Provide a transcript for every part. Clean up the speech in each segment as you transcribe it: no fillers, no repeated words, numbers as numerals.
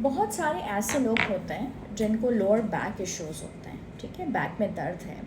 بہت سارے ایسے لوگ ہوتے ہیں جن کو لوور بیک ایشوز ہوتے ہیں، ٹھیک ہے، بیک میں درد ہے.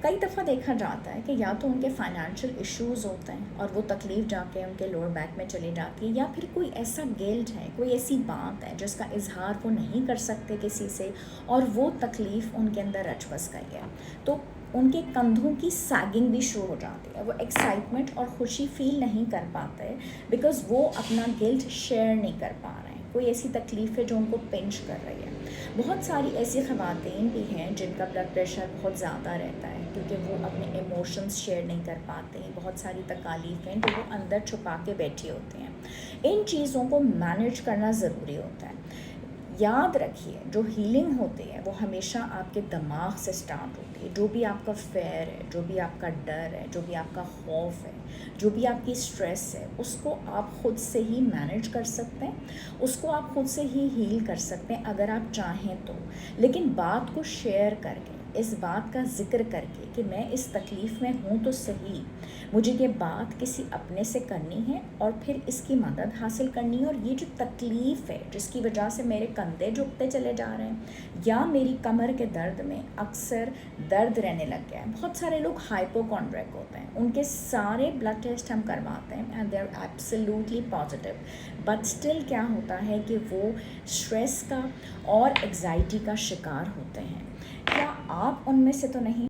کئی دفعہ دیکھا جاتا ہے کہ یا تو ان کے فائنینشیل ایشوز ہوتے ہیں اور وہ تکلیف جا کے ان کے لوور بیک میں چلی جاتی ہے، یا پھر کوئی ایسا گلٹ ہے، کوئی ایسی بات ہے جس کا اظہار وہ نہیں کر سکتے کسی سے، اور وہ تکلیف ان کے اندر رچ بس گئی ہے. تو ان کے کندھوں کی سیگنگ بھی شروع ہو جاتی ہے، وہ ایکسائٹمنٹ اور خوشی فیل نہیں کر پاتے بیکاز وہ اپنا گلٹ شیئر نہیں کر پا رہے ہیں. کوئی ایسی تکلیف ہے جو ان کو پنچ کر رہی ہے. بہت ساری ایسی خواتین بھی ہیں جن کا بلڈ پریشر بہت زیادہ رہتا ہے کیونکہ وہ اپنے ایموشنز شیئر نہیں کر پاتے. بہت ساری تکالیف ہیں جو وہ اندر چھپا کے بیٹھی ہوتی ہیں. ان چیزوں کو مینیج کرنا ضروری ہوتا ہے. یاد رکھیے، جو ہیلنگ ہوتی ہے وہ ہمیشہ آپ کے دماغ سے سٹارٹ ہوتی ہے. جو بھی آپ کا فیئر ہے، جو بھی آپ کا ڈر ہے، جو بھی آپ کا خوف ہے، جو بھی آپ کی اسٹریس ہے، اس کو آپ خود سے ہی مینیج کر سکتے ہیں، اس کو آپ خود سے ہی ہیل کر سکتے ہیں اگر آپ چاہیں تو. لیکن بات کو شیئر کر کے، اس بات کا ذکر کر کے کہ میں اس تکلیف میں ہوں تو صحیح، مجھے یہ بات کسی اپنے سے کرنی ہے اور پھر اس کی مدد حاصل کرنی ہے، اور یہ جو تکلیف ہے جس کی وجہ سے میرے کندھے جھکتے چلے جا رہے ہیں یا میری کمر کے درد میں اکثر درد رہنے لگ گیا ہے. بہت سارے لوگ ہائپوکونڈریک ہوتے ہیں، ان کے سارے بلڈ ٹیسٹ ہم کرواتے ہیں and they are absolutely positive, but still کیا ہوتا ہے کہ وہ اسٹریس کا اور ایگزائٹی کا شکار ہوتے ہیں. کیا آپ ان میں سے تو نہیں؟